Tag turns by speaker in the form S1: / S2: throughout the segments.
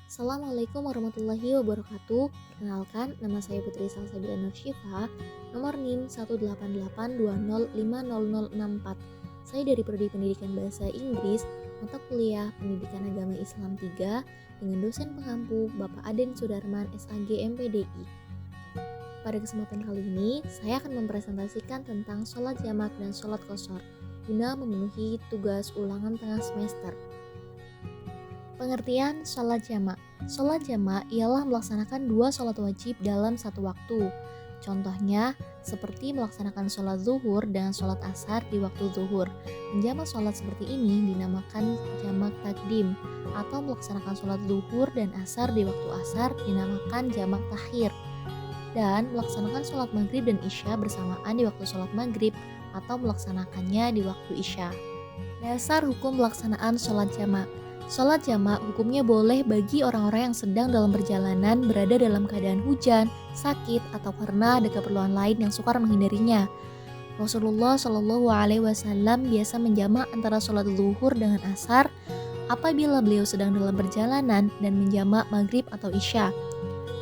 S1: Assalamualaikum warahmatullahi wabarakatuh. Perkenalkan, nama saya Putri Salsabila Nursyifa, nomor NIM 18820500064. Saya dari Prodi Pendidikan Bahasa Inggris, mata kuliah Pendidikan Agama Islam 3, dengan dosen pengampu Bapak Aden Sudarman SAG MPDI. Pada kesempatan kali ini, saya akan mempresentasikan tentang sholat jamak dan sholat qashar guna memenuhi tugas ulangan tengah semester. Pengertian sholat jamak. Sholat jamak ialah melaksanakan dua sholat wajib dalam satu waktu. Contohnya, seperti melaksanakan sholat zuhur dengan sholat asar di waktu zuhur. Menjamak sholat seperti ini dinamakan jamak takdim, atau melaksanakan sholat zuhur dan asar di waktu asar dinamakan jamak takhir. Dan melaksanakan sholat maghrib dan isya bersamaan di waktu sholat maghrib, atau melaksanakannya di waktu isya. Dasar hukum pelaksanaan sholat jamak. Sholat jamak hukumnya boleh bagi orang-orang yang sedang dalam perjalanan, berada dalam keadaan hujan, sakit, atau karena ada keperluan lain yang sukar menghindarinya. Rasulullah Shallallahu Alaihi Wasallam biasa menjamak antara sholat zuhur dengan asar apabila beliau sedang dalam perjalanan dan menjamak maghrib atau isya.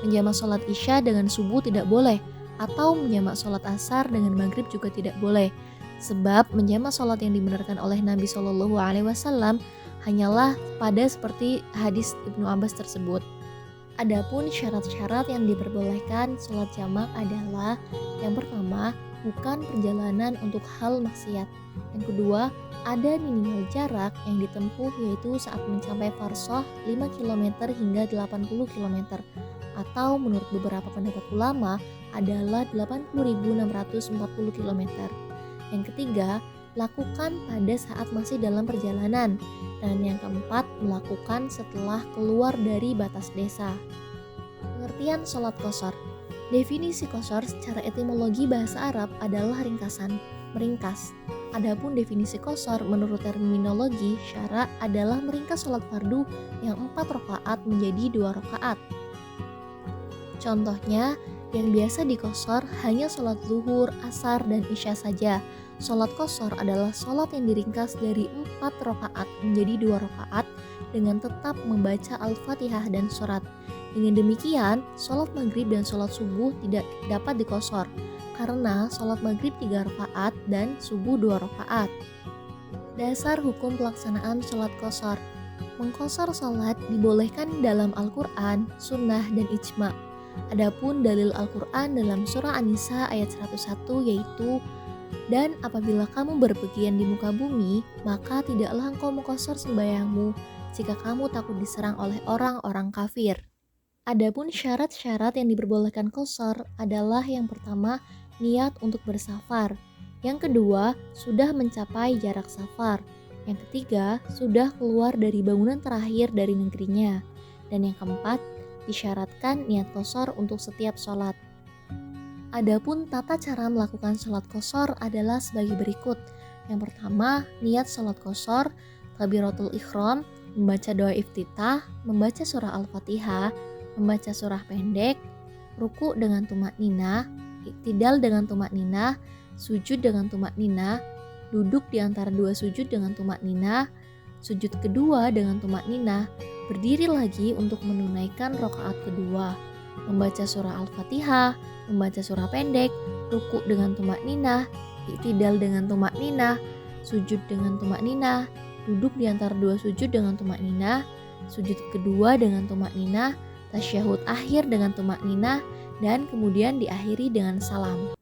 S1: Menjamak sholat isya dengan subuh tidak boleh, atau menjamak sholat asar dengan maghrib juga tidak boleh. Sebab menjamak sholat yang dibenarkan oleh Nabi Shallallahu Alaihi Wasallam hanyalah pada seperti hadis Ibnu Abbas tersebut. Adapun syarat-syarat yang diperbolehkan sholat jamak adalah: yang pertama, bukan perjalanan untuk hal maksiat. Yang kedua, ada minimal jarak yang ditempuh yaitu saat mencapai farshoh 5 km hingga 80 km, atau menurut beberapa pendapat ulama adalah 80.640 km. Yang ketiga, lakukan pada saat masih dalam perjalanan. Dan yang keempat, melakukan setelah keluar dari batas desa. Pengertian sholat qashar. Definisi qashar secara etimologi bahasa Arab adalah ringkasan, meringkas. Adapun definisi qashar menurut terminologi syara adalah meringkas sholat fardu yang 4 rakaat menjadi 2 rakaat. Contohnya, yang biasa diqashar hanya sholat zuhur, asar, dan isya saja. Sholat qashar adalah sholat yang diringkas dari 4 rakaat menjadi 2 rakaat dengan tetap membaca Al-Fatihah dan surat. Dengan demikian, sholat maghrib dan sholat subuh tidak dapat diqashar karena sholat maghrib 3 rakaat dan subuh 2 rakaat. Dasar hukum pelaksanaan sholat qashar. Mengqashar sholat dibolehkan dalam Al-Quran, Sunnah, dan Ijma'. Adapun dalil Al-Quran dalam surah An-Nisa ayat 101 yaitu: dan apabila kamu berpergian di muka bumi, maka tidaklah engkau mengqashar sembahyangmu jika kamu takut diserang oleh orang-orang kafir. Adapun syarat-syarat yang diperbolehkan qashar adalah: yang pertama, niat untuk bersafar. Yang kedua, sudah mencapai jarak safar. Yang ketiga, sudah keluar dari bangunan terakhir dari negerinya. Dan yang keempat, disyaratkan niat qashar untuk setiap sholat. Adapun tata cara melakukan sholat qashar adalah sebagai berikut. Yang pertama, niat sholat qashar, takbiratul ihram, membaca doa iftitah, membaca surah Al-Fatihah, membaca surah pendek, ruku dengan tumakninah, iktidal dengan tumakninah, sujud dengan tumakninah, duduk di antara dua sujud dengan tumakninah, sujud kedua dengan tumakninah, berdiri lagi untuk menunaikan rakaat kedua, membaca surah Al-Fatihah, membaca surah pendek, ruku dengan tumakninah, iktidal dengan tumakninah, sujud dengan tumakninah, duduk di antara dua sujud dengan tumakninah, sujud kedua dengan tumakninah, tasyahud akhir dengan tumakninah, dan kemudian diakhiri dengan salam.